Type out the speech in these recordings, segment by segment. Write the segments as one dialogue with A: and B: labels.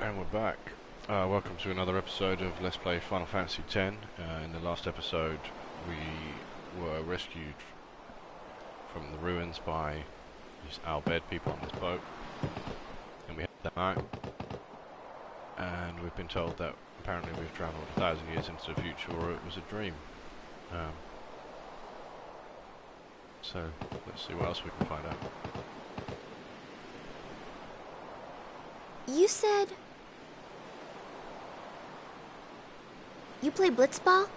A: And we're back. Welcome to another episode of Let's Play Final Fantasy X. In the last episode we were rescued from the ruins by these Albed people on this boat. And we had them out. And we've been told that apparently we've travelled 1,000 years into the future, or it was a dream. So let's see what else we can find out.
B: You said... you play blitzball?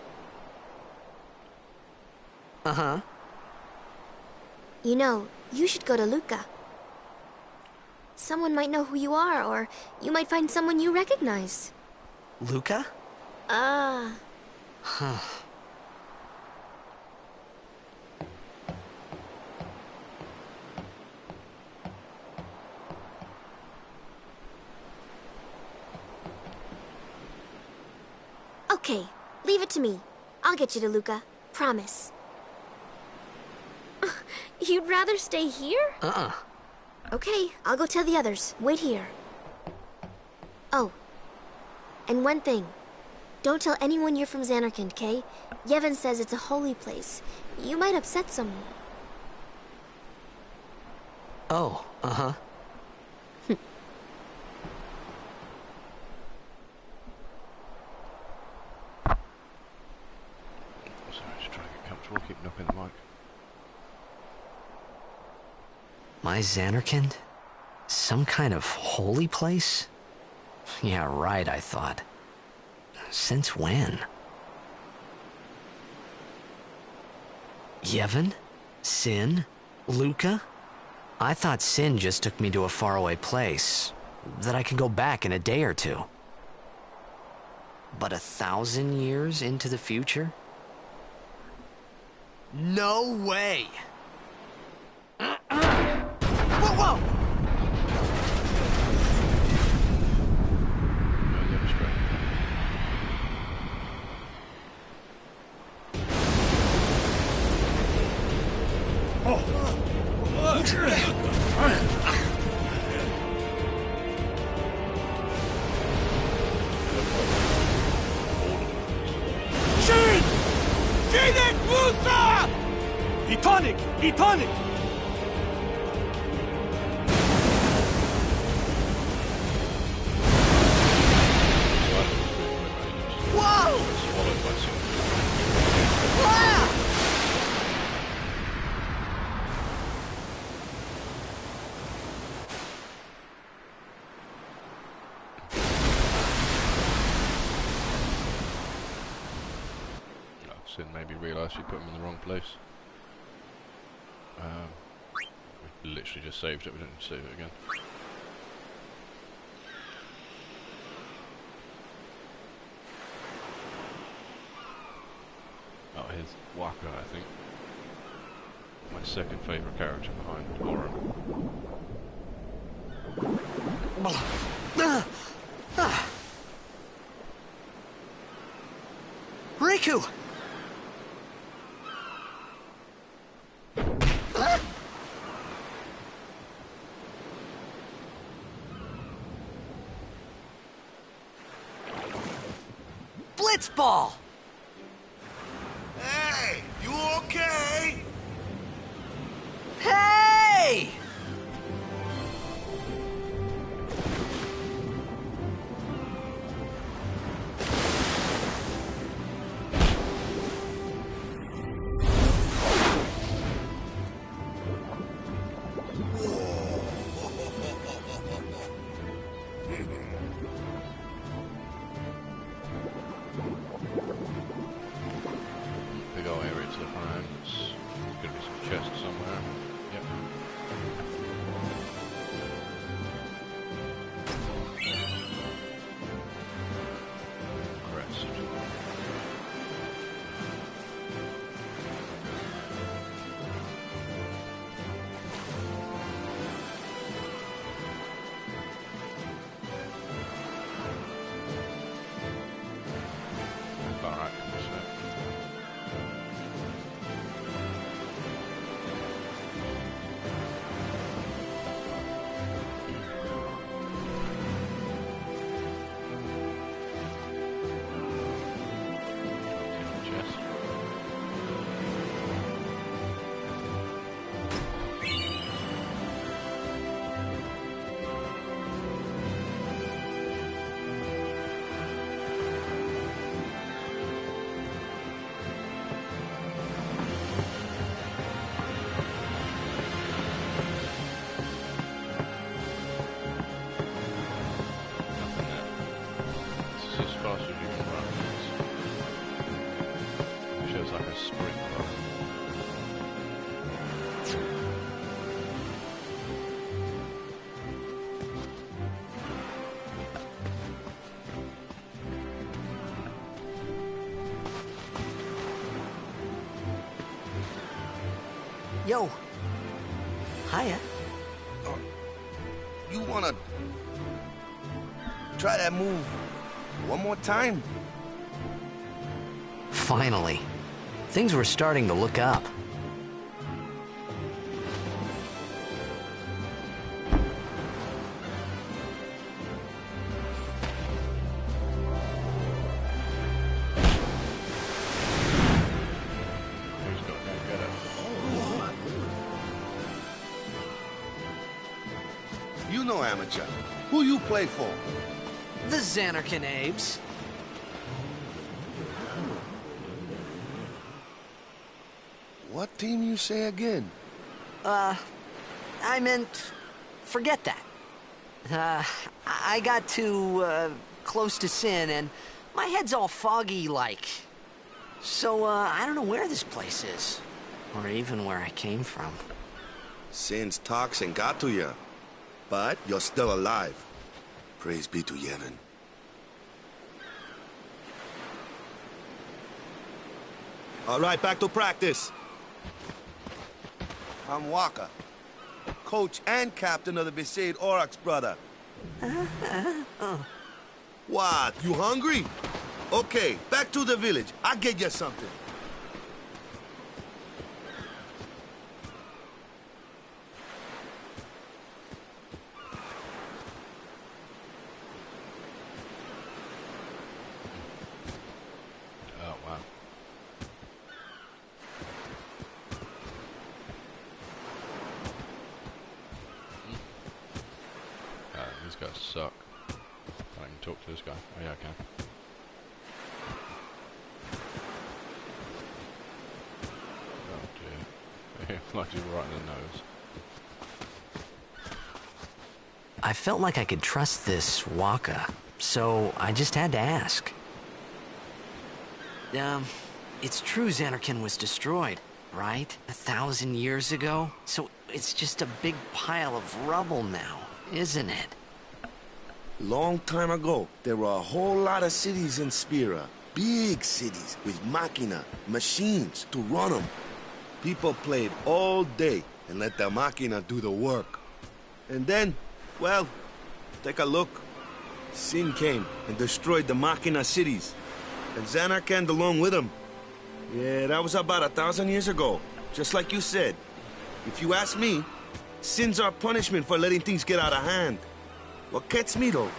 C: Uh-huh.
B: You know, you should go to Luca. Someone might know who you are, or you might find someone you recognize.
C: Luca?
B: Huh. Okay, leave it to me. I'll get you to Luca. Promise. You'd rather stay here? Okay, I'll go tell the others. Wait here. Oh, and one thing. Don't tell anyone you're from Zanarkand, okay? Yevon says it's a holy place. You might upset someone.
C: Oh, uh-huh.
A: Keep knocking the mic.
C: My Zanarkand? Some kind of holy place? Yeah, right, I thought. Since when? Yevon? Sin? Luca? I thought Sin just took me to a faraway place, that I could go back in a day or two. But 1,000 years into the future? No way! Whoa!
D: Etonic!
C: Whoa! Ah!
A: Sin maybe realised we put him in the wrong place. We literally just saved it, we don't need to save it again. Oh, here's Wakka, I think. My second favourite character behind Oren.
C: Riku! Blitzball!
D: Hey, you okay?
C: Hey! Yo. Hiya.
D: You wanna try that move one more time?
C: Finally. Things were starting to look up.
A: Who's got to go get it?
D: You know, amateur. Who you play for?
C: The Xanarkin Abes.
D: What team you say again?
C: I meant, forget that. I got too, close to Sin, and my head's all foggy like. So, I don't know where this place is. Or even where I came from.
D: Sin's toxin got to you. But you're still alive. Praise be to Yevon. All right, back to practice. I'm Wakka, coach and captain of the Besaid Oryx, brother. What, you hungry? Okay, back to the village. I'll get you something.
A: Oh, wow. These guys suck. I can talk to this guy. Oh yeah, I can. Oh dear. Like you're right in the nose.
C: I felt like I could trust this Wakka, so I just had to ask. It's true Xanarkin was destroyed, right? 1,000 years ago? So it's just a big pile of rubble now, isn't it?
D: Long time ago, there were a whole lot of cities in Spira. Big cities with machina, machines to run them. People played all day and let the machina do the work. And then, well, take a look. Sin came and destroyed the machina cities. And Xanarkand along with him. Yeah, that was about 1,000 years ago. Just like you said. If you ask me, Sin's our punishment for letting things get out of hand. What gets me, though,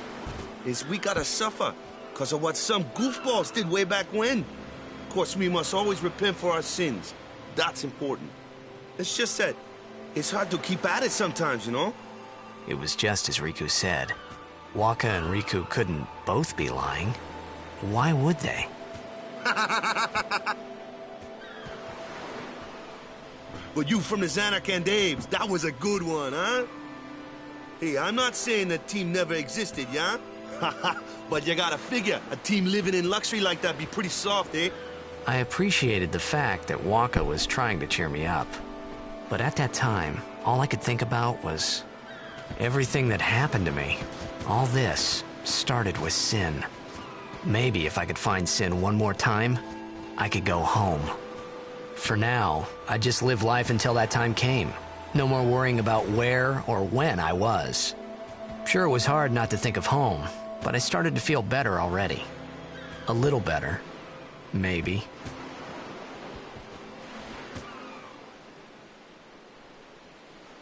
D: is we gotta suffer because of what some goofballs did way back when. Of course, we must always repent for our sins. That's important. It's just that it's hard to keep at it sometimes, you know?
C: It was just as Riku said. Wakka and Riku couldn't both be lying. Why would they?
D: But you from the Xanarkand Abes, that was a good one, huh? Hey, I'm not saying that team never existed, yeah? But you gotta figure, a team living in luxury like that be pretty soft, eh?
C: I appreciated the fact that Wakka was trying to cheer me up. But at that time, all I could think about was everything that happened to me. All this started with Sin. Maybe if I could find Sin one more time, I could go home. For now, I'd just live life until that time came. No more worrying about where or when I was. Sure, it was hard not to think of home, but I started to feel better already. A little better. Maybe.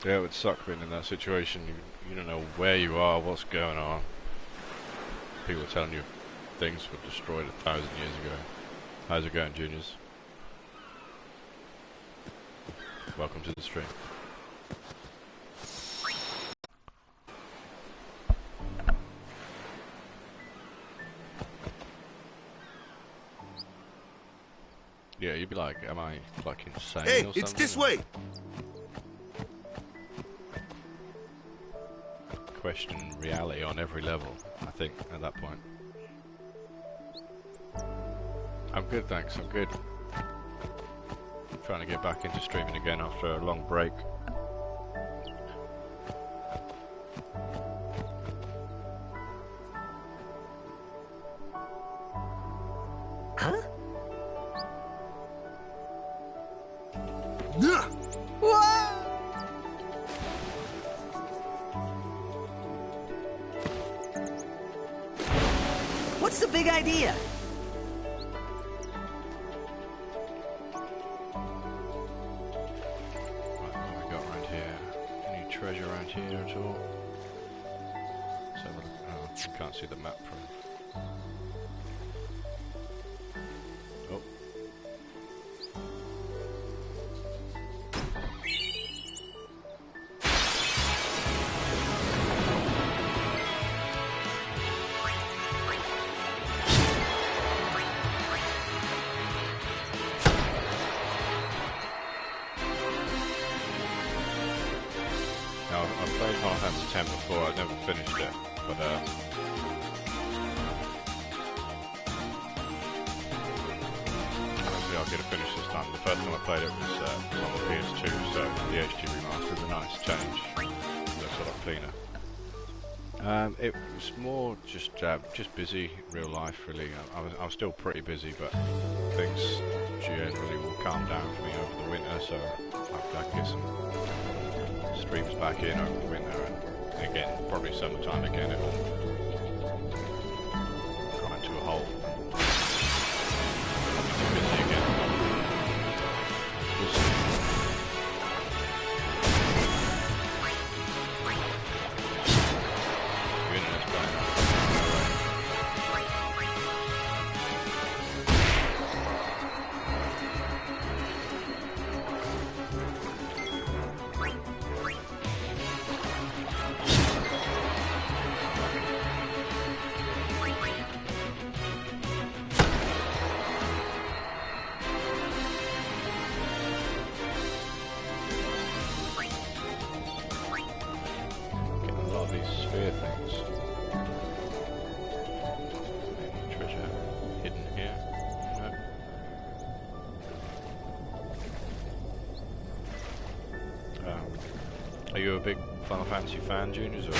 A: Yeah, it would suck being in that situation. You don't know where you are, what's going on. People are telling you things were destroyed 1,000 years ago. How's it going, juniors? Welcome to the stream. Yeah, you'd be like, am I like insane or
D: Hey,
A: something?
D: it's this way!
A: Question reality on every level, I think, at that point. I'm good, thanks, I'm good. Trying to get back into streaming again after a long break.
C: Huh?
D: Yeah.
C: Whoa! What's the big idea?
A: Right, what have we got around here? Any treasure around here at all? Let's have a look. Oh, you can't see the map from... Oh. Now, I've played Final Fantasy X before, I've never finished it, but hopefully I'll get it finished this time. The first time I played it was on the PS2, so the HD remaster is a nice change. It looks a lot cleaner. It was more just busy, real life really. I was still pretty busy, but things generally will calm down for me over the winter, so I can get some streams back in over the winter, and again, probably summertime again, it'll grind to a halt. I'll be too busy again. We'll see. The internet's playing up. Sphere things. Any treasure hidden here? No. Are you a big Final Fantasy fan, Juniors, or?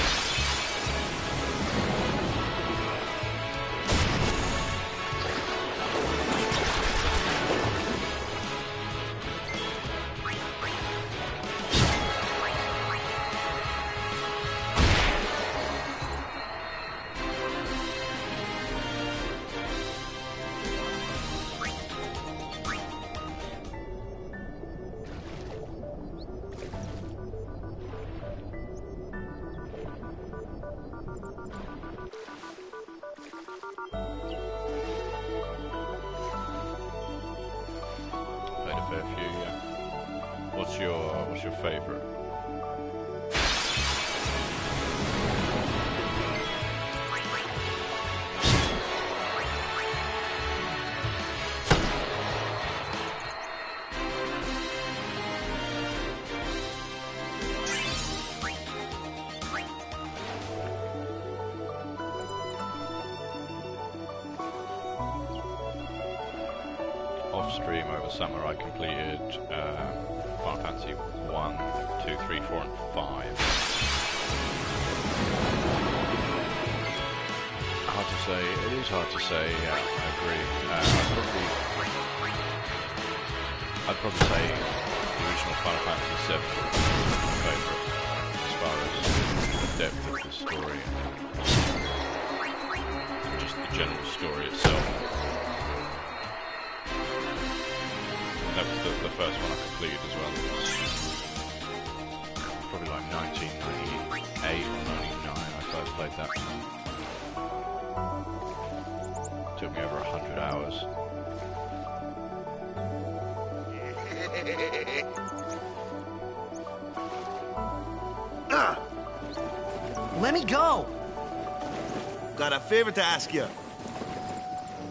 A: Played a fair few, yeah. What's your favourite? Off stream over summer, I completed Final Fantasy 1, 2, 3, 4, and 5. Hard to say. It is hard to say. Yeah, I agree. I'd probably say the original Final Fantasy 7 was my favourite as far as the depth of the story and just the general story itself. That was the first one I completed as well. It was probably like 1998 or 99 I first played that. Took me over 100 hours.
C: Let me go!
D: Got a favor to ask you.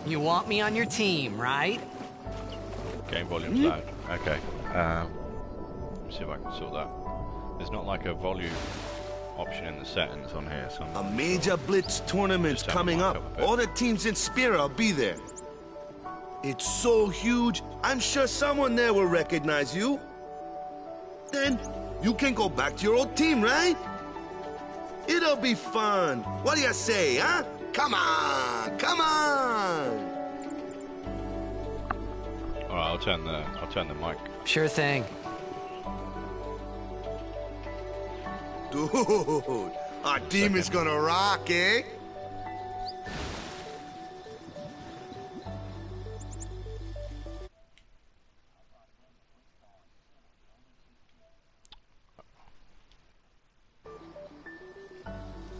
C: You want me on your team, right?
A: Game volume's loud. Okay. Let me see if I can sort that. There's not like a volume option in the settings on here, so
D: A major blitz tournament's
A: Just turn the
D: coming
A: mic
D: up.
A: up a bit.
D: All the teams in Spira will be there. It's so huge, I'm sure someone there will recognize you. Then you can go back to your old team, right? It'll be fun. What do you say, huh? Come on, come on!
A: Alright, I'll turn the mic.
C: Sure thing.
D: Dude, our team is gonna rock, eh?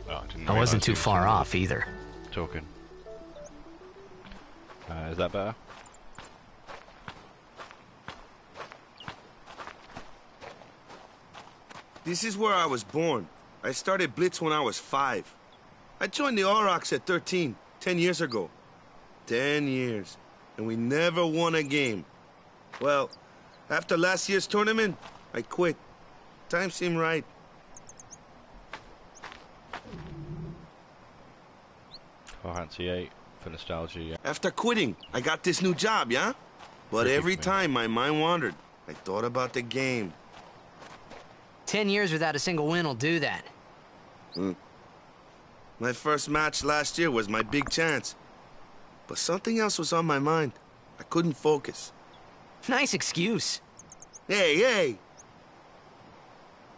A: Oh, I didn't
C: I wasn't
A: realise
C: too
A: he was
C: far off either.
A: talking. Is that better?
D: This is where I was born. I started Blitz when I was 5. I joined the Aurochs at 13, 10 years ago. 10 years. And we never won a game. Well, after last year's tournament, I quit. Time seemed right.
A: Final Fantasy 8 for nostalgia, yeah.
D: After quitting, I got this new job, yeah? But
A: Tricky
D: every
A: for me.
D: time my mind wandered, I thought about the game.
C: 10 years without a single win will do that.
D: My first match last year was my big chance. But something else was on my mind. I couldn't focus.
C: Nice excuse.
D: Hey, hey!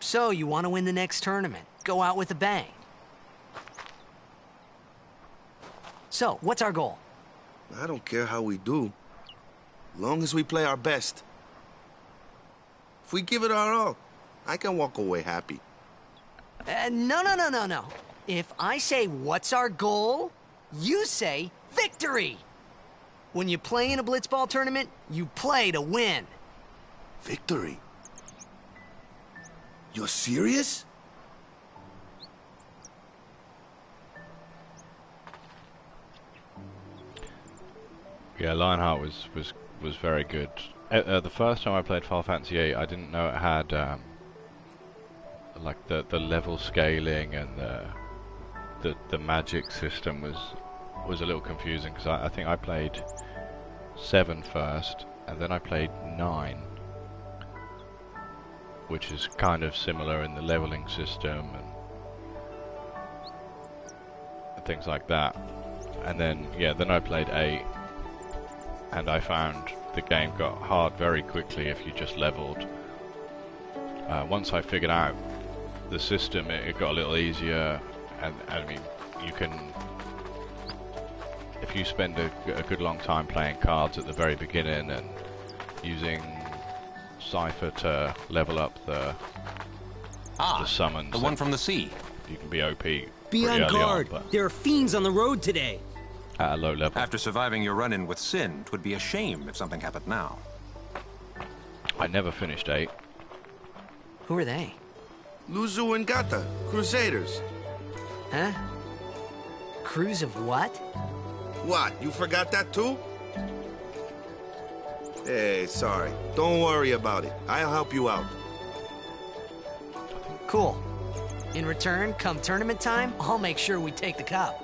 C: So, you want to win the next tournament? Go out with a bang. So, what's our goal?
D: I don't care how we do. Long as we play our best. If we give it our all, I can walk away happy.
C: No. If I say, what's our goal? You say, victory! When you play in a blitzball tournament, you play to win.
D: Victory? You're serious?
A: Yeah, Lionheart was very good. The first time I played Final Fantasy VIII, I didn't know it had like the level scaling and the magic system was a little confusing because I think I played 7 first and then I played 9, which is kind of similar in the leveling system and things like that. And then then I played 8. And I found the game got hard very quickly if you just leveled. Once I figured out the system, it got a little easier. And I mean, you can, if you spend a good long time playing cards at the very beginning and using Cypher to level up the summons,
E: the one from the sea.
A: you can be OP.
F: Be
A: pretty
F: on
A: early
F: guard.
A: but
F: There are fiends on the road today.
A: at a low level.
E: After surviving your run-in with Sin, 'twould be a shame if something happened now.
A: I never finished 8.
C: Who are they?
D: Luzu and Gata, Crusaders.
C: Huh? Crews of what?
D: What, you forgot that too? Hey, sorry. Don't worry about it. I'll help you out.
C: Cool. In return, come tournament time, I'll make sure we take the cup.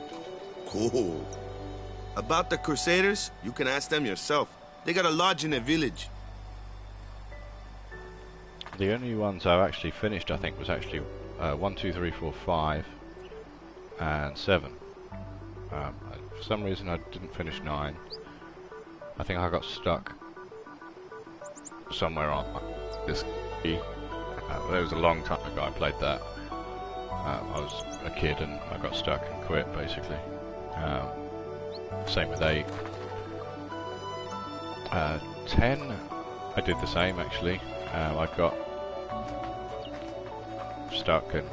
D: Cool. About the Crusaders, you can ask them yourself. They got a lodge in a village.
A: The only ones I've actually finished, I think, was actually 1, 2, 3, 4, 5, and 7. For some reason, I didn't finish 9. I think I got stuck somewhere on this key. It was a long time ago I played that. I was a kid and I got stuck and quit, basically. Same with 8. 10, I did the same, actually. I got stuck and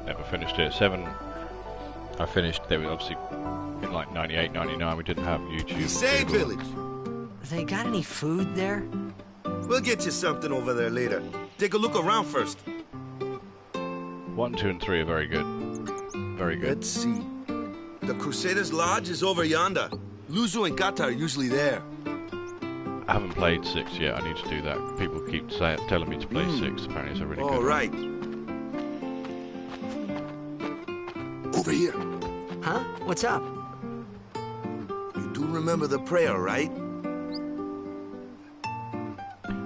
A: never finished it. 7, I finished. They were obviously in like 98, 99. We didn't have YouTube.
D: Besaid
A: Google.
D: village.
C: They got any food there?
D: We'll get you something over there later. Take a look around first.
A: 1, 2, and 3 are very good. Very good.
D: Let's see. The Crusaders' lodge is over yonder. Luzu and Gata are usually there.
A: I haven't played 6 yet. I need to do that. People keep telling me to play 6. Apparently, it's a really good
D: All
A: one.
D: right. Over here.
C: Huh? What's up?
D: You do remember the prayer, right?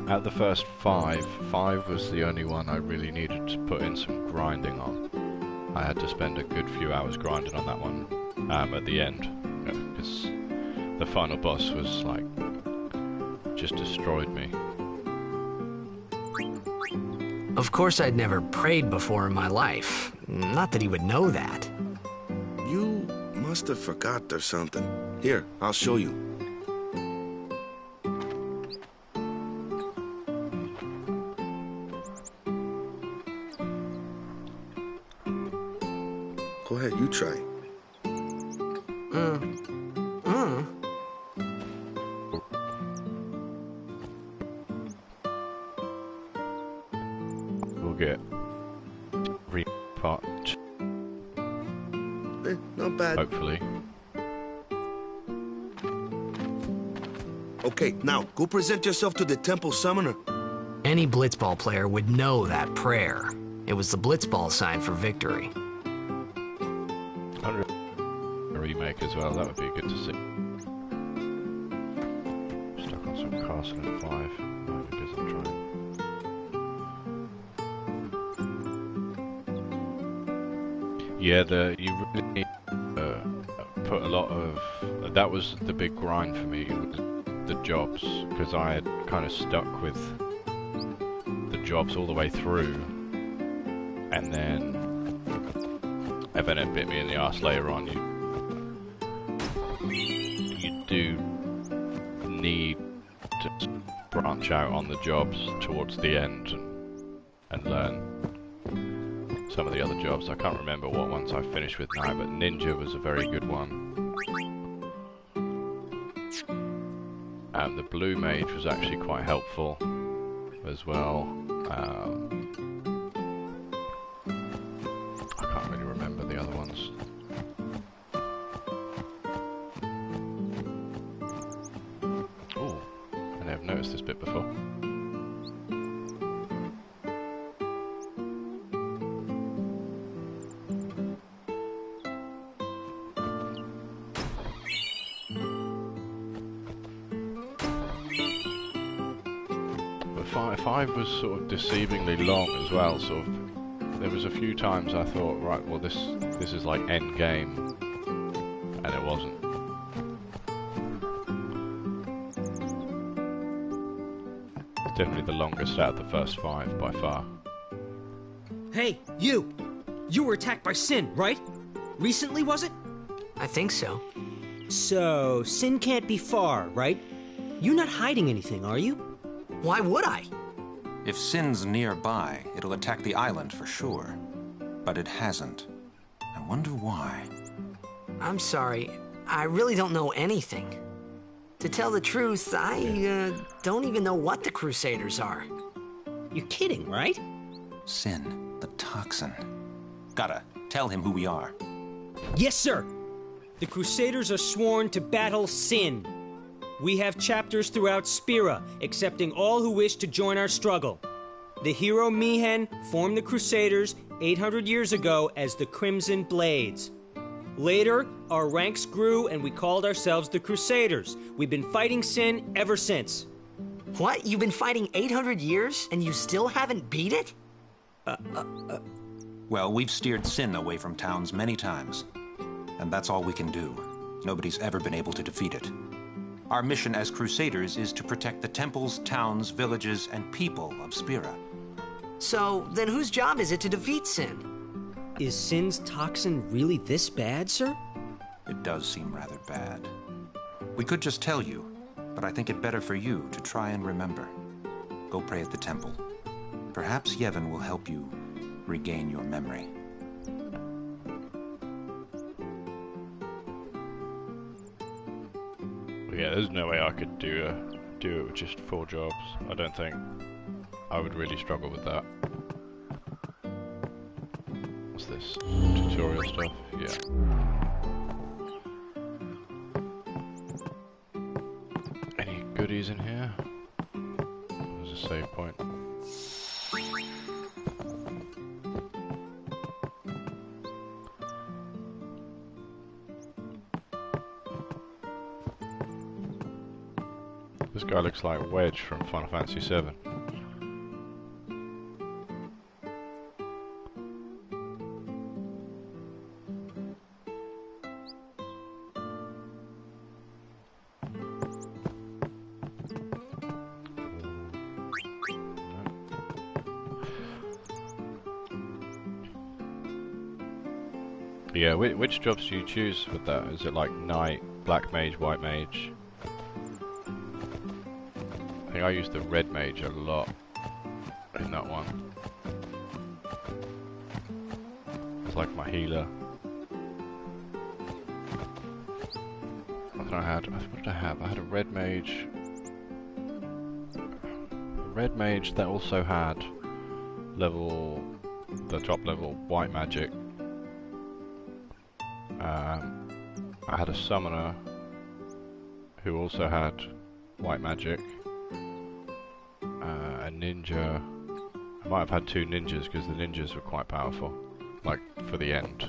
A: Out of the first 5, 5 was the only one I really needed to put in some grinding on. I had to spend a good few hours grinding on that one at the end, because the final boss was like just destroyed me.
C: Of course I'd never prayed before in my life. Not that he would know that.
D: You must have forgot or something. Here, I'll show you. Go ahead, you try.
A: We'll get repart,
D: Not bad.
A: hopefully.
D: Okay, now, go present yourself to the temple summoner.
C: Any blitzball player would know that prayer. It was the blitzball sign for victory.
A: A remake as well, that would be good to see. Stuck on some Castle in 5. Might be busy trying. Yeah, you really need to put a lot of... that was the big grind for me, was the jobs, because I had kind of stuck with the jobs all the way through, and then it bit me in the arse later on. You do need to branch out on the jobs towards the end and learn some of the other jobs. I can't remember what ones I've finished with now, but Ninja was a very good one. The Blue Mage was actually quite helpful as well. I can't really remember the other ones. Oh, I never noticed this bit before. Five was sort of deceivingly long as well. Sort of, there was a few times I thought, right, well this is like end game, and it wasn't. It's definitely the longest out of the first 5 by far.
F: Hey, you! You were attacked by Sin, right? Recently, was it?
C: I think so.
F: So, Sin can't be far, right? You're not hiding anything, are you?
C: Why would I?
E: If Sin's nearby, it'll attack the island for sure. But it hasn't. I wonder why.
C: I'm sorry. I really don't know anything. To tell the truth, I don't even know what the Crusaders are.
F: You're kidding, right?
E: Sin, the toxin. Gotta tell him who we are.
F: Yes, sir! The Crusaders are sworn to battle Sin. We have chapters throughout Spira, accepting all who wish to join our struggle. The hero Mihen formed the Crusaders 800 years ago as the Crimson Blades. Later, our ranks grew and we called ourselves the Crusaders. We've been fighting Sin ever since.
C: What? You've been fighting 800 years and you still haven't beat it?
E: Well, we've steered Sin away from towns many times. And that's all we can do. Nobody's ever been able to defeat it. Our mission as Crusaders is to protect the temples, towns, villages, and people of Spira.
C: So, then whose job is it to defeat Sin?
F: Is Sin's toxin really this bad, sir?
E: It does seem rather bad. We could just tell you, but I think it better for you to try and remember. Go pray at the temple. Perhaps Yevon will help you regain your memory.
A: Yeah, there's no way I could do it with just 4 jobs. I don't think I would really struggle with that. What's this? Tutorial stuff? Yeah. Any goodies in here? There's a save point. This guy looks like Wedge from Final Fantasy VII. Yeah, which jobs do you choose with that? Is it like Knight, Black Mage, White Mage? I think I used the Red Mage a lot in that one. It's like my healer. something I had. What did I have? I had a red mage. A red mage that also had the top level white magic. I had a summoner who also had white magic. A ninja. I might have had 2 ninjas because the ninjas were quite powerful, like for the end.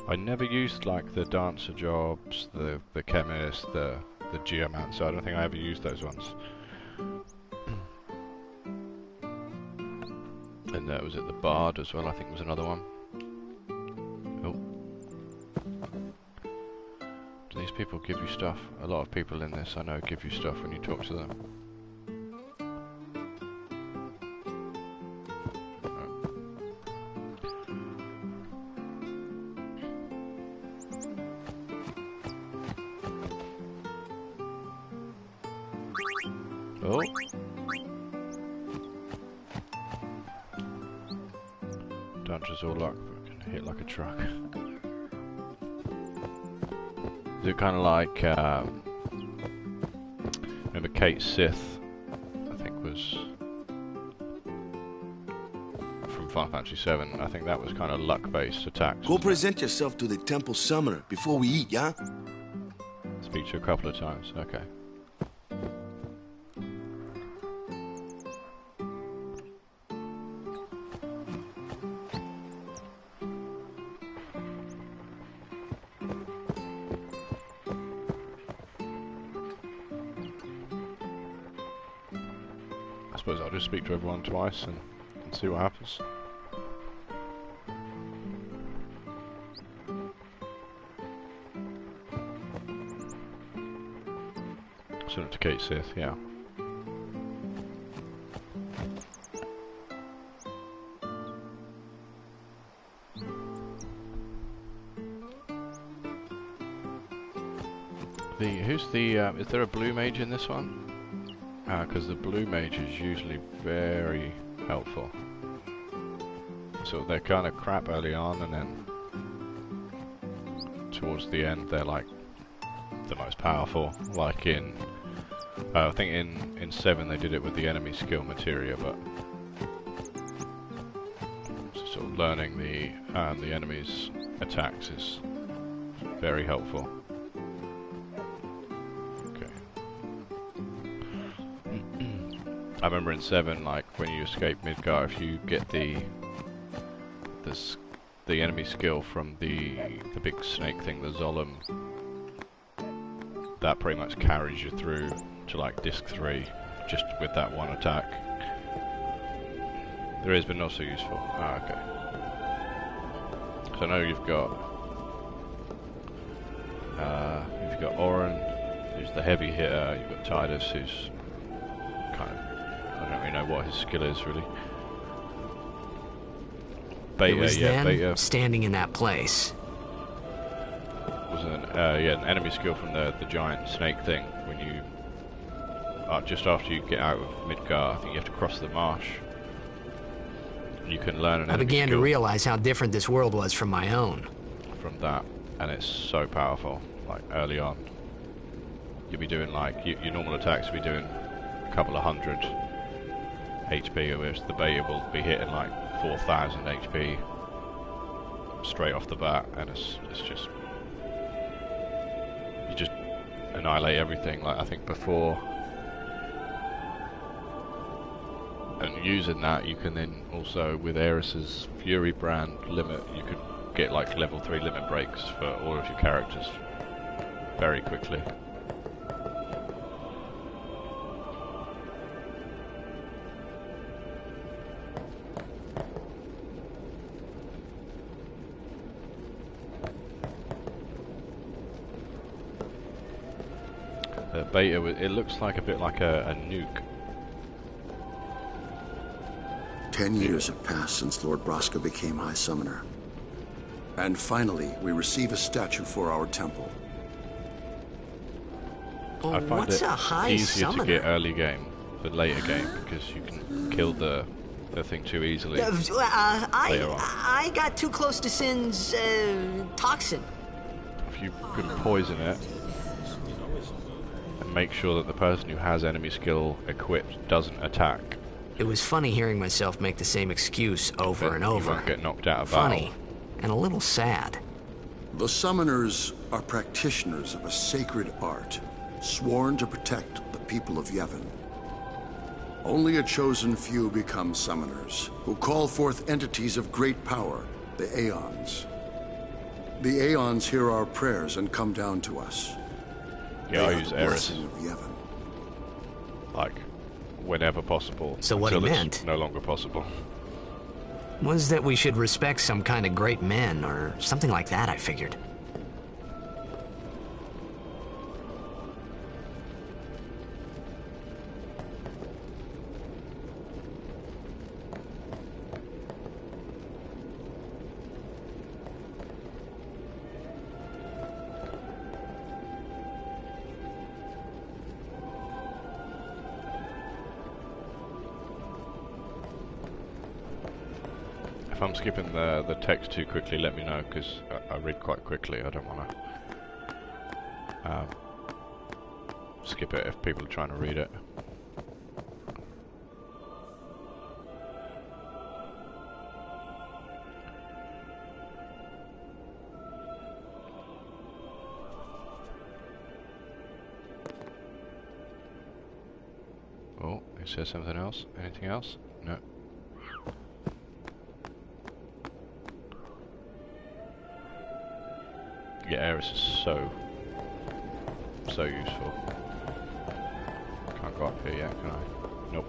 A: I never used like the dancer jobs, the chemist, the geomancer. I don't think I ever used those ones. And there was it the bard as well. I think was another one. Oh. Do these people give you stuff? A lot of people in this I know give you stuff when you talk to them. Oh. Dungeons all luck, but can hit like a truck. Is it kind of like, remember Kate Sith, I think was from Final Fantasy VII, I think that was kind of luck-based attacks.
D: Go present yourself to the temple summoner before we eat, yeah?
A: Speak to you a couple of times, okay. I suppose I'll just speak to everyone twice and see what happens. Similar to Kate Sith, yeah. Is there a blue mage in this one? Because the blue mage is usually very helpful. So they're kind of crap early on, and then towards the end they're like the most powerful. Like in, I think in 7 they did it with the enemy skill materia, but sort of learning the enemy's attacks is very helpful. I remember in 7, like when you escape Midgar, if you get the enemy skill from the big snake thing, the Zolom, that pretty much carries you through to like disc 3, just with that one attack. There is, but not so useful. Ah, okay. So I know you've got Oren, who's the heavy hitter. You've got Titus, who's kind of, I don't really know what his skill is, really. Beta,
C: it was
A: yeah,
C: them
A: Beta
C: standing in that place.
A: was an enemy skill from the giant snake thing. When you just after you get out of Midgar, I think you have to cross the marsh. You can learn an enemy
C: I began
A: skill
C: to realize how different this world was from my own.
A: from that, and it's so powerful. Like early on, you'll be doing like your normal attacks will be doing a couple of hundred HP, whereas the beta will be hitting like 4,000 HP straight off the bat, and it's just, you just annihilate everything. Like I think before, and using that you can then also with Aeris's Fury brand limit, you could get like level 3 limit breaks for all of your characters very quickly. Beta, it looks like a bit like a nuke.
G: 10 years have passed since Lord Braska became High Summoner. And finally, we receive a statue for our temple.
A: I find
C: What's
A: it
C: a High
A: easier
C: Summoner?
A: to get early game than later game, because you can kill the the thing too easily later on.
C: I got too close to Sin's toxin.
A: If you can poison it, and make sure that the person who has enemy skill equipped doesn't attack.
C: It was funny hearing myself make the same excuse over and over.
A: You won't get knocked out of
C: Funny,
A: battle.
C: and a little sad.
G: The summoners are practitioners of a sacred art, sworn to protect the people of Yevon. Only a chosen few become summoners, who call forth entities of great power, the Aeons. The Aeons hear our prayers and come down to us.
A: Yeah, I
G: They are
A: use
G: the
A: Eris.
G: blessing of Yevon.
A: Like, whenever possible.
C: So what he
A: until it's
C: meant-
A: no longer possible.
C: Was that we should respect some kind of great men, or something like that, I figured.
A: If I'm skipping the text too quickly, let me know, because I read quite quickly. I don't want to skip it if people are trying to read it. Oh, it says something else. Anything else? No. Yeah, Eris is so useful. Can't go up here yet, can I? Nope.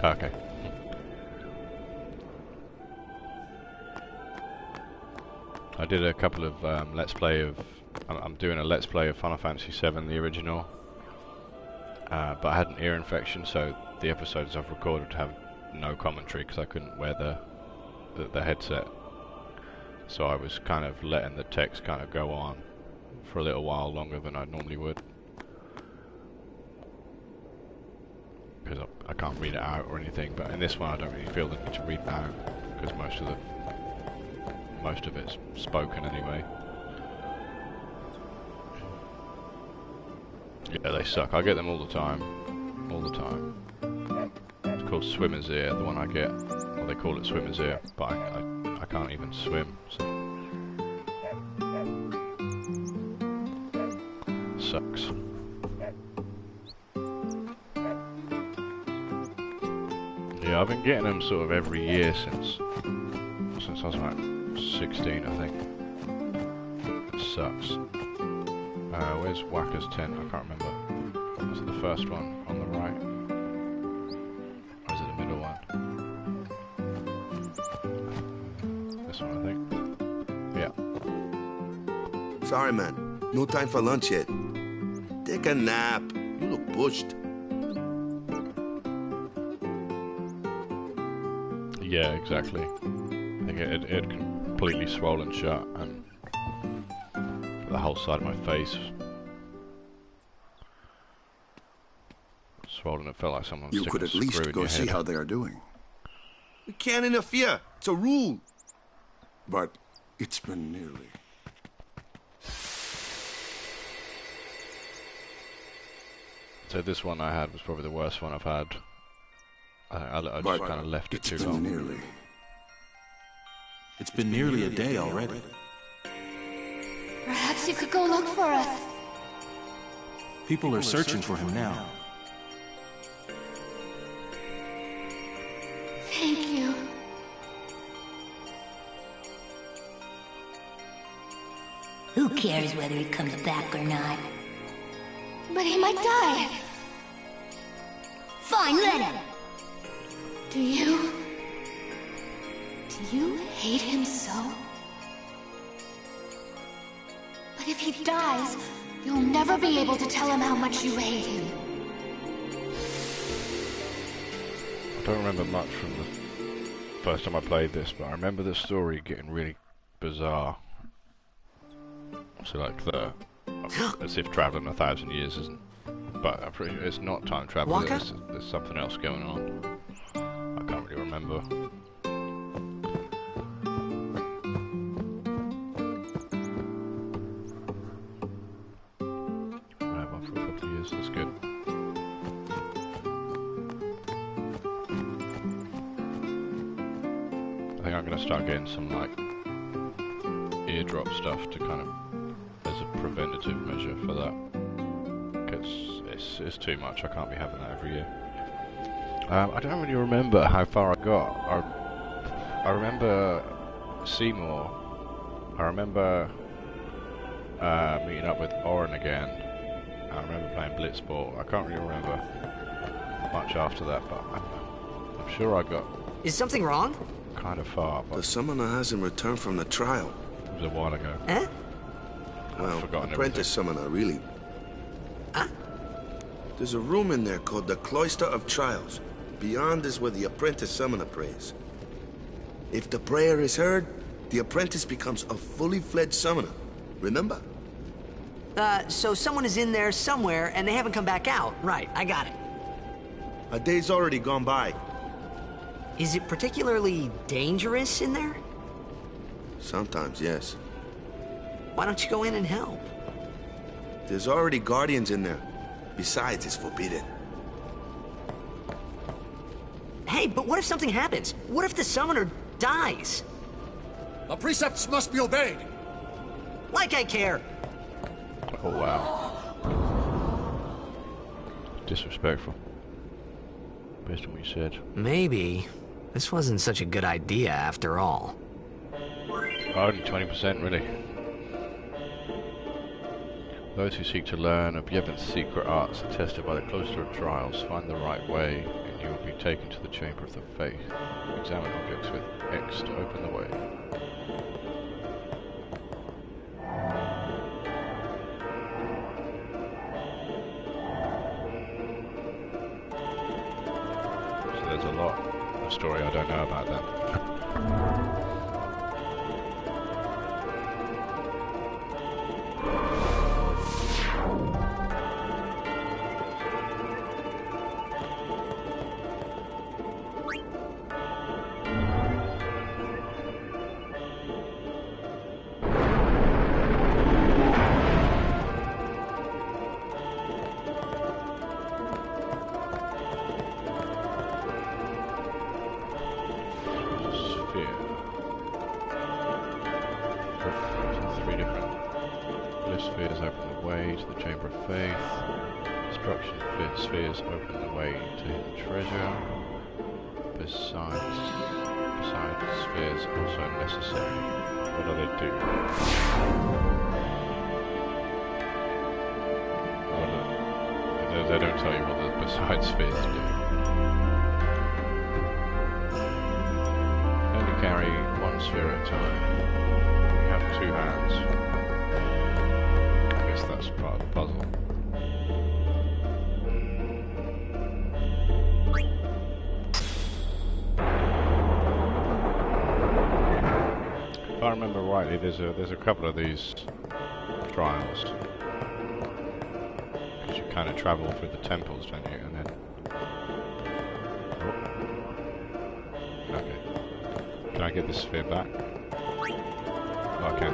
A: Okay. I did a couple of let's play of. I'm doing a let's play of Final Fantasy VII, the original. But I had an ear infection, so the episodes I've recorded have no commentary because I couldn't wear the headset. So I was kind of letting the text kind of go on for a little while longer than I normally would, because I can't read it out or anything. But in this one I don't really feel the need to read it out, because most of it's spoken anyway. Yeah, they suck. I get them all the time. It's called Swimmer's Ear, the one I get. Well, they call it Swimmer's Ear, but I can't even swim, so sucks. Yeah, I've been getting them sort of every year since I was like 16, I think. It sucks. Where's Wakka's tent? I can't remember. Was it the first one on the right? Or is it the middle one? This one, I think. Yeah.
D: Sorry, man. No time for lunch yet. Take a nap. You look pushed.
A: Yeah, exactly. I think it had completely swollen shut, and the whole side of my face swollen. It felt like someone was
G: You
A: sticking
G: could at
A: a
G: least
A: screw in
G: go
A: your
G: see
A: head.
G: how they are doing.
D: We can't interfere. It's a rule.
G: But it's been nearly.
A: So this one I had was probably the worst one I've had. I
G: But
A: just kind of left it
G: it's
A: too
G: been
A: long.
G: nearly.
E: It's been nearly a day already.
H: Perhaps you could go look for us.
E: People are searching for him now.
H: Thank you.
I: Who cares whether he comes back or not?
H: But he might die.
I: Fine, let him.
H: Do you hate him so? But if he dies, you'll never be able to tell him how much you hate him.
A: I don't remember much from the first time I played this, but I remember the story getting really bizarre. So like as if traveling 1,000 years isn't But I'm pretty sure it's not time travel.
C: Wakka?
A: There's something else going on. I can't really remember. I had one for a couple of years. That's good. I think I'm going to start getting some like eardrop stuff to kind of as a preventative measure for that. It's too much. I can't be having that every year. I don't really remember how far I got. I remember Seymour. I remember meeting up with Oren again. I remember playing Blitzball. I can't really remember much after that, but I'm sure I got
C: Is something wrong?
A: kind of far. But
D: The summoner hasn't returned from the trial.
A: it was a while ago.
C: Eh?
D: Well,
A: forgotten
D: apprentice summoner, really.
C: Huh?
D: There's a room in there called the Cloister of Trials. Beyond is where the apprentice summoner prays. If the prayer is heard, the apprentice becomes a fully fledged summoner. Remember?
C: So someone is in there somewhere and they haven't come back out. Right, I got it.
D: A day's already gone by.
C: Is it particularly dangerous in there?
D: Sometimes, yes.
C: Why don't you go in and help?
D: There's already guardians in there. Besides, it's forbidden.
C: Hey, but what if something happens? What if the summoner dies?
J: The precepts must be obeyed.
C: Like I care.
A: Oh wow. Disrespectful. Based on what you said.
C: Maybe this wasn't such a good idea after all.
A: Only 20% really. Those who seek to learn of Yevon's secret arts are tested by the Cloister of Trials. Find the right way, and you will be taken to the Chamber of the Faith. Examine objects with X to open the way. So there's a lot of story I don't know about that. Spheres open the way to hidden treasure. Besides, spheres also necessary. What do they do? They don't tell you what the besides spheres do. Only carry one sphere at a time. You have two hands. I guess that's part of the puzzle. If I remember rightly, there's a couple of these trials. Because you kind of travel through the temples, don't you? And then... Oh. Okay. Can I get this sphere back? Oh, I can.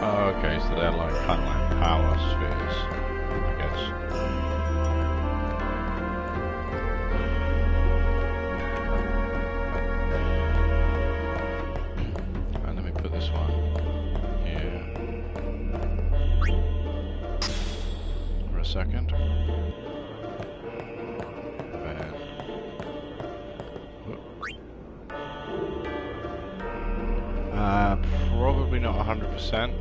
A: Oh, okay, so they're like kind of like power spheres, I guess. not 100%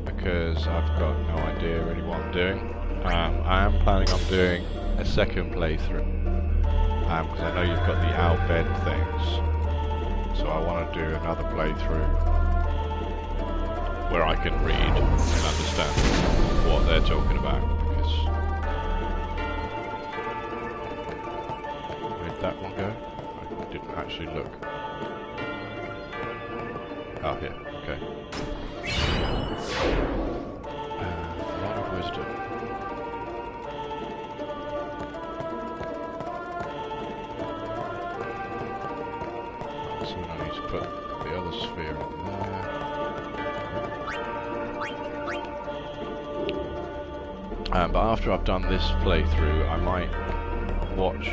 A: because I've got no idea really what I'm doing. I am planning on doing a second playthrough because I know you've got the Al bed things, so I want to do another playthrough where I can read and understand what they're talking about, because where'd that one go? I didn't actually look. Oh, here, okay. Line of wisdom. So I need to put the other sphere in there. But after I've done this playthrough, I might watch.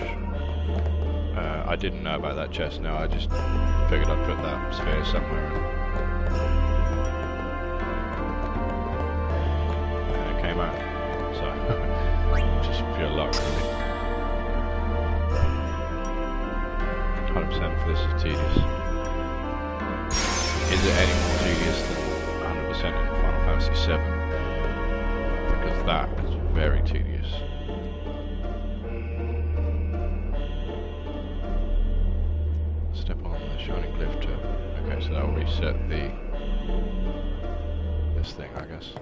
A: I didn't know about that chest. Now I just figured I'd put that sphere somewhere. And it came out. So just pure luck, really. 100% for this is tedious. Is it any more tedious than 100% in Final Fantasy VII? Because that is very tedious. Step on the shining cliff to... Okay, so that'll reset this thing, I guess.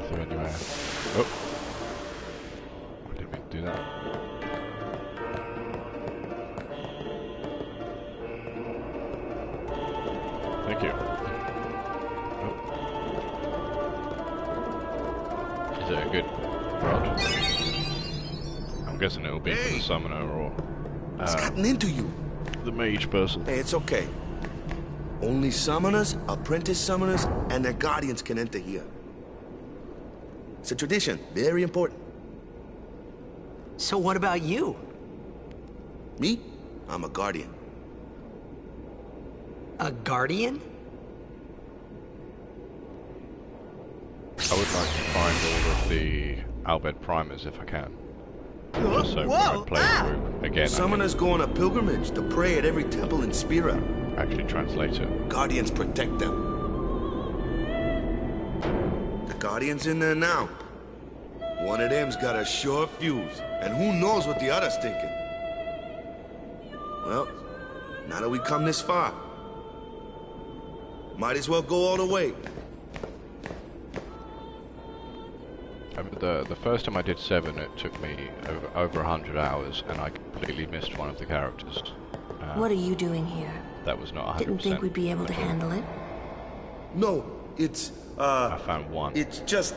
A: Through anywhere. Oh! I didn't mean to do that. Thank you. Oh. Is it a good rod? I'm guessing it'll be for the summoner or
D: What's gotten into you?
A: the mage person.
D: Hey, it's okay. Only summoners, apprentice summoners, and their guardians can enter here. It's a tradition, very important.
C: So what about you?
D: Me? I'm a guardian.
C: A guardian?
A: I would like to find all of the Albed primers if I can. Just so when I play through again,
D: Summoners go on a pilgrimage to pray at every temple in Spira.
A: Actually translate it.
D: Guardians protect them. The Guardian's in there now. One of them's got a sure fuse, and who knows what the other's thinking. Well, now that we come this far, might as well go all the way.
A: The first time I did 7, it took me over 100 hours, and I completely missed one of the characters.
I: What are you doing here?
A: That was not 100%.
I: Didn't think we'd be able to handle it.
D: No, it's,
A: I found one.
D: It's just...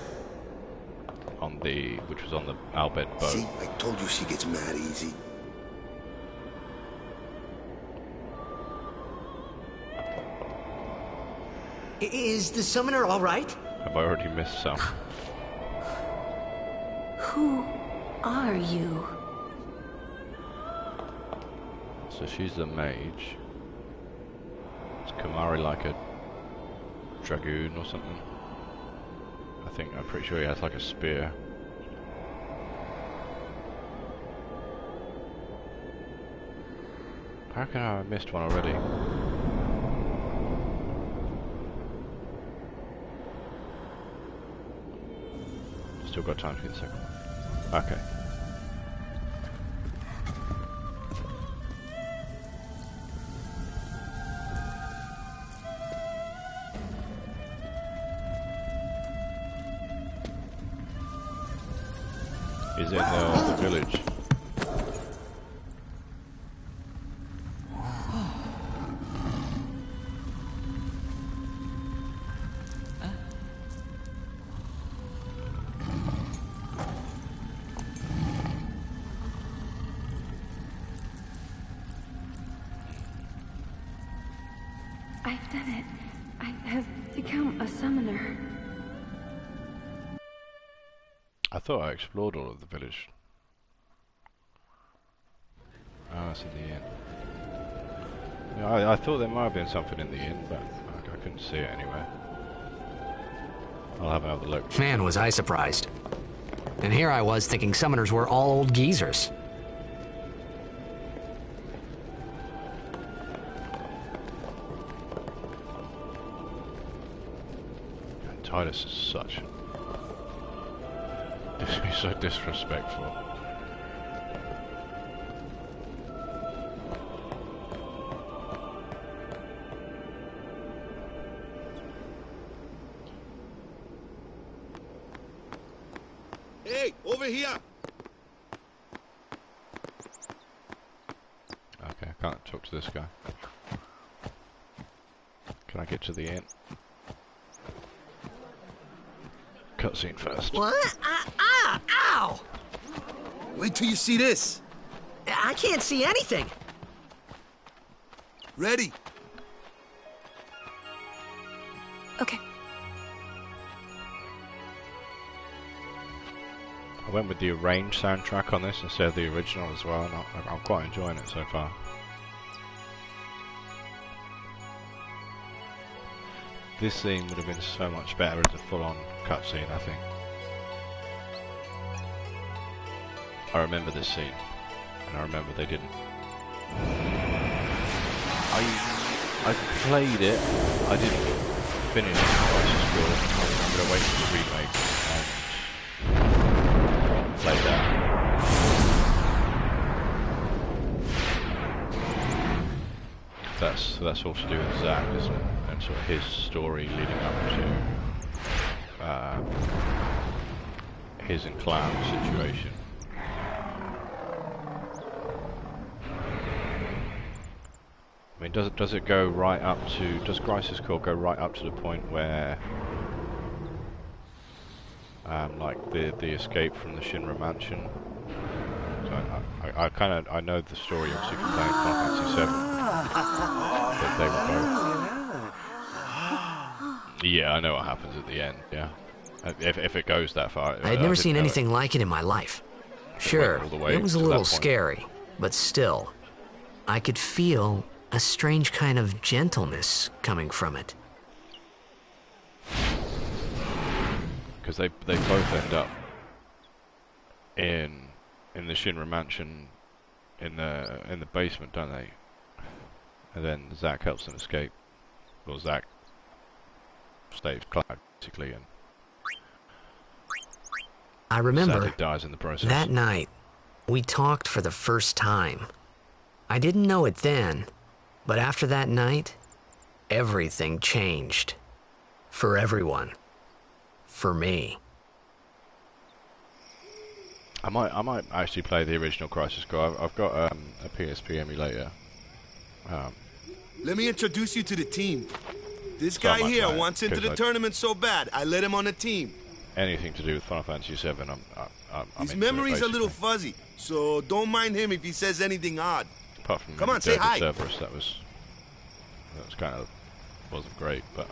A: on the... which was on the Albed boat.
D: See, I told you she gets mad easy.
C: Is the summoner all right?
A: Have I already missed some?
I: Who are you?
A: So she's the mage. Is Kamari like a dragoon or something? I'm pretty sure he has like a spear. How can I have missed one already? Still got time to get the second one. Okay. Is in the village.
K: I've done it. I have become a summoner.
A: I thought I explored all of the village. Oh, it's in the inn. Yeah, I thought there might have been something in the inn, but I couldn't see it anywhere. I'll have another look.
C: Man, was I surprised. And here I was thinking summoners were all old geezers.
A: Titus is such... He's so disrespectful.
D: Hey, over here!
A: Okay, I can't talk to this guy. Can I get to the inn? Cutscene first.
C: What? Ow!
D: Wait till you see this.
C: I can't see anything.
D: Ready?
B: Okay.
A: I went with the arranged soundtrack on this instead of the original as well, and I'm quite enjoying it so far. This scene would have been so much better as a full-on cutscene, I think. I remember this scene, and I remember they didn't. I played it. I didn't finish Crisis Core. I'm gonna wait for the remake and play that. That's all to do with Zack, isn't it? And sort of his story leading up to his and Cloud's situation. I mean, does it go right up to? Does Crisis Core go right up to the point where, like the escape from the Shinra mansion? So I know the story obviously from playing Final Fantasy VII. That they were both. Yeah, I know what happens at the end. Yeah, if it goes that far.
C: I had never seen anything like it in my life. Sure, it was a little scary, but still, I could feel a strange kind of gentleness coming from it.
A: Because they both end up in the Shinra mansion in the basement, don't they? And then Zack helps them escape. Well, Zack saves Cloud basically, and
C: I remember
A: sadly dies in the process.
C: That night we talked for the first time. I didn't know it then, but after that night, everything changed. For everyone. For me.
A: I might actually play the original Crisis Core. I've got a PSP emulator.
D: Let me introduce you to the team. This guy here wants into the tournament so bad, I let him on the team.
A: Anything to do with Final Fantasy VII, I'm
D: His memory's a little fuzzy, so don't mind him if he says anything odd.
A: Apart from
D: Come on, say hi.
A: Cerberus, that was kind of wasn't great, but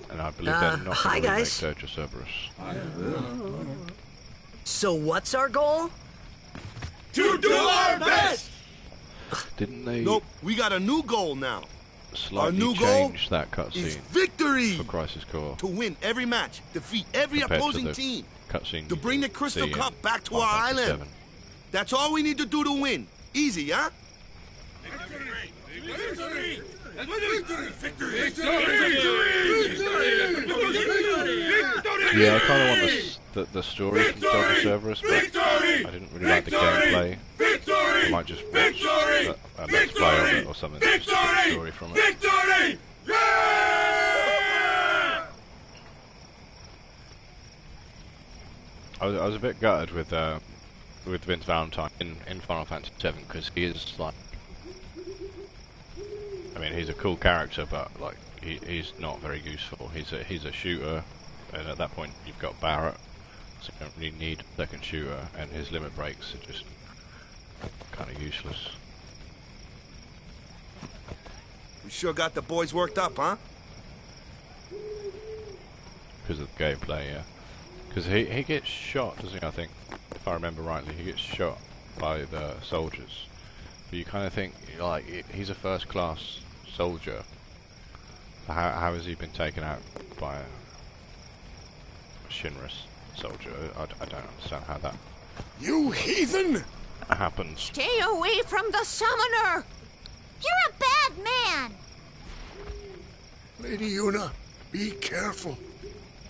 A: and I believe they're not
C: hi
A: going to
C: guys.
A: remake Dirge Cerberus.
C: So what's our goal?
J: To do our best!
A: Didn't they?
D: Nope, we got a new goal now.
A: Slightly
D: Our new goal
A: change that
D: is
A: cutscene
D: victory!
A: for Crisis Core
D: To win every match, defeat every opposing team,
A: cutscene
D: to bring the Crystal Cup back to our island. That's all we need to do to win. Easy, huh?
J: Victory! Victory! Victory!
A: Yeah, I kind of want the story from Dirge Cerberus, but I didn't really like the gameplay. I might just watch a let's play of it or something just to get the story from it.
J: Victory!
A: I was a bit gutted with Vince Valentine in Final Fantasy VII because he is like, I mean, he's a cool character, but like he's not very useful. He's a shooter, and at that point you've got Barrett, so you don't really need a second shooter, and his limit breaks are just kind of useless.
D: We sure got the boys worked up, huh?
A: Because of the gameplay, yeah. Because he gets shot, doesn't he? I think, if I remember rightly, he gets shot by the soldiers. But you kind of think, like, he's a first-class soldier. How has he been taken out by a Shinra soldier? I don't understand how that...
J: You heathen!
A: ...happens.
H: Stay away from the summoner! You're a bad man!
J: Lady Yuna, be careful.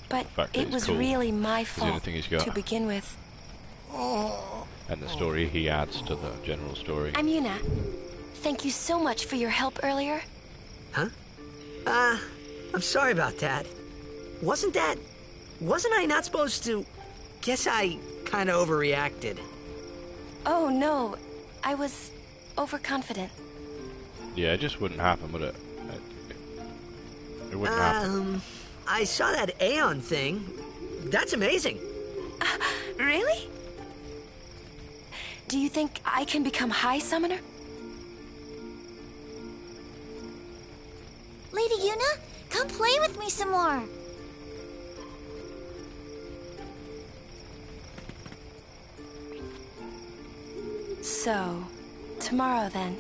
L: But it was
A: cool.
L: really my
A: It's the only
L: fault
A: thing he's got.
L: to begin with.
A: And the story he adds to the general story.
L: I'm Yuna. Thank you so much for your help earlier.
C: Huh? I'm sorry about that. Wasn't I not supposed to... Guess I kind of overreacted.
L: Oh, no. I was overconfident.
A: Yeah, it just wouldn't happen, would it? It wouldn't happen.
C: I saw that Aeon thing. That's amazing.
L: Really? Do you think I can become High Summoner?
B: Lady Yuna, come play with me some more.
L: So, tomorrow then.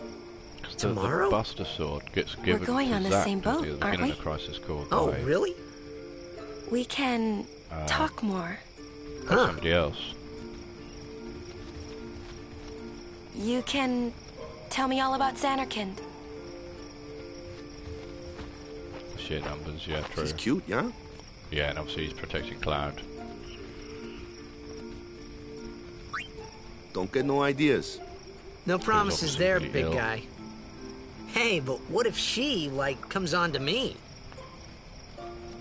C: Tomorrow?
A: The Buster Sword gets given
L: We're going
A: to
L: on the
A: Zack
L: same
A: at
L: boat,
A: the
L: aren't
A: beginning
L: we?
A: of Crisis Core.
C: Oh,
A: by
C: really?
L: We can talk more.
A: somebody else.
L: You can tell me all about Xanarkand.
A: Sheer numbers, yeah, true.
D: He's cute, yeah?
A: Yeah, and obviously he's protecting Cloud.
D: Don't get no ideas.
C: No promises there,
A: obviously
C: big
A: ill.
C: guy. Hey, but what if she, comes on to me?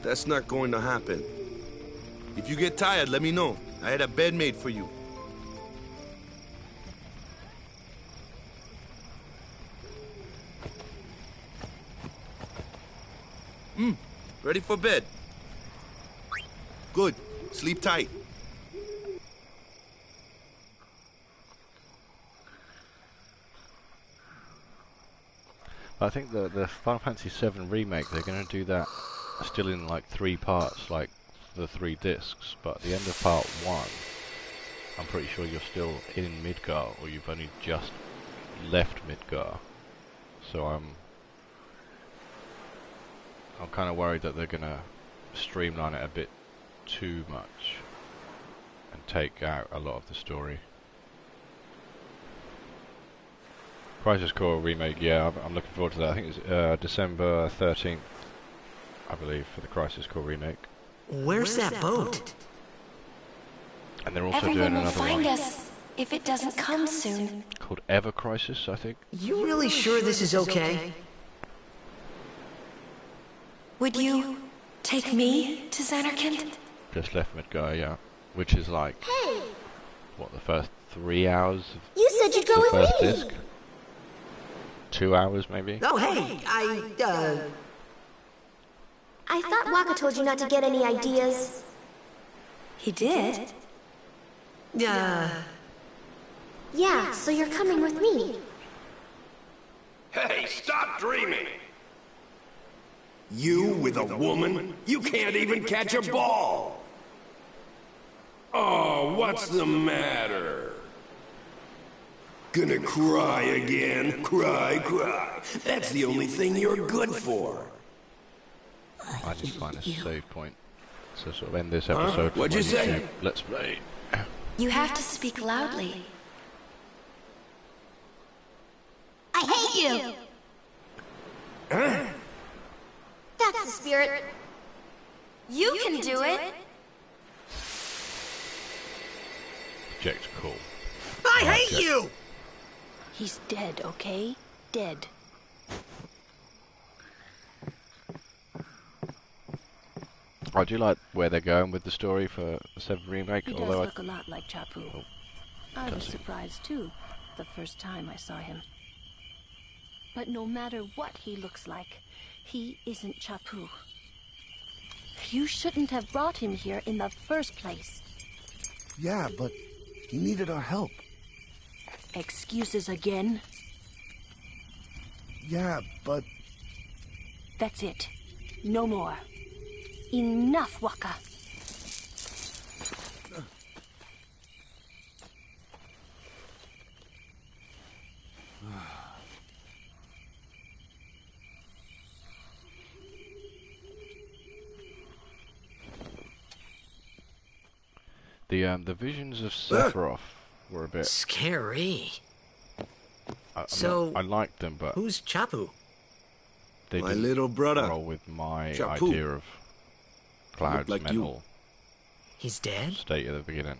D: That's not going to happen. If you get tired, let me know. I had a bed made for you. Ready for bed? Good. Sleep tight.
A: I think the Final Fantasy VII remake, they're going to do that still in like 3 parts, like the 3 discs. But at the end of part 1, I'm pretty sure you're still in Midgar, or you've only just left Midgar. So I'm kind of worried that they're going to streamline it a bit too much and take out a lot of the story. Crisis Core remake, yeah, I'm looking forward to that. I think it's December 13th, I believe, for the Crisis Core remake.
C: Where's that boat?
A: And they're also
L: Everyone
A: doing
L: will
A: another
L: find
A: one
L: us if it doesn't come soon.
A: called Ever Crisis, I think.
C: You really sure this is okay?
L: Would you take me to Xanarkand?
A: Just left Midgar, yeah. Which is like,
B: Hey,
A: what, the first 3 hours of
B: you said you'd go
A: the
B: with
A: first
B: me.
A: disc? 2 hours, maybe?
C: Oh, hey,
B: I thought Wakka told you not to get any ideas.
L: He did?
B: Yeah, so you're coming with me.
J: Hey, stop dreaming! You with a woman? You can't even catch a ball! Oh, what's the matter? Gonna cry again? Cry, cry. That's the only thing you're good for.
A: I need to find a save point to sort of end this episode.
J: What'd you say?
A: Let's play.
L: You have to speak loudly.
B: I hate you.
J: Huh?
B: That's the spirit.
L: You can do it.
A: Jake's cool.
C: I
A: like
C: hate
A: Jack.
C: you!
I: He's dead, okay? Dead.
A: I do like where they're going with the story for the 7 remake,
I: He does
A: although
I: look a lot like Chapu. I was surprised too, the first time I saw him. But no matter what he looks like, he isn't Chapu. You shouldn't have brought him here in the first place.
D: Yeah, but he needed our help.
I: Excuses again?
D: Yeah, but...
I: That's it. No more. Enough, Wakka.
A: the visions of Sephiroth were a bit
C: scary.
A: I liked them, but
C: Who's Chapu?
A: they
D: My
A: didn't
D: little brother.
A: roll with my
D: Chapu.
A: idea of Cloud's
D: like
A: mental
C: He's dead?
A: state at the beginning,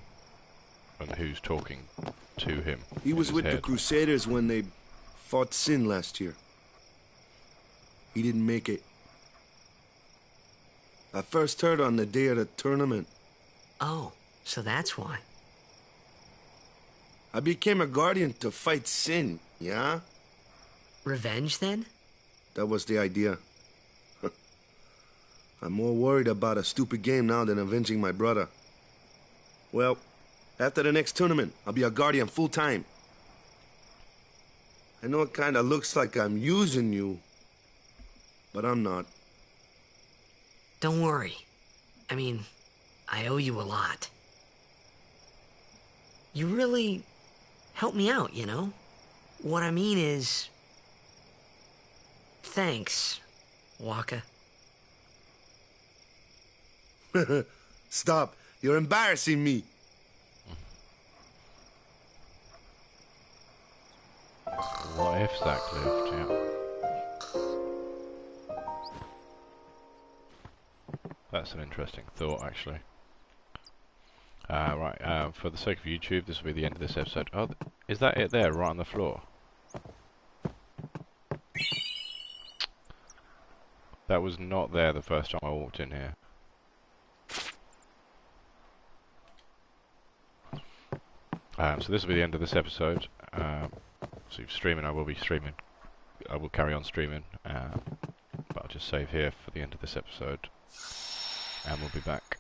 A: and who's talking to him.
D: He
A: in
D: was
A: his
D: with the
A: head.
D: Crusaders when they fought Sin last year. He didn't make it. I first heard on the day of the tournament.
C: Oh, so that's why.
D: I became a guardian to fight Sin, yeah?
C: Revenge, then?
D: That was the idea. I'm more worried about a stupid game now than avenging my brother. Well, after the next tournament, I'll be a guardian full-time. I know it kinda looks like I'm using you, but I'm not.
C: Don't worry. I mean, I owe you a lot. You really helped me out, you know? What I mean is... Thanks, Wakka.
D: Stop. You're embarrassing me.
A: What if Zach lived? Yeah. That's an interesting thought, actually. Right, for the sake of YouTube, this will be the end of this episode. Oh, is that it there, right on the floor? That was not there the first time I walked in here. So this will be the end of this episode. So you're streaming, I will be streaming. I will carry on streaming, but I'll just save here for the end of this episode, and we'll be back.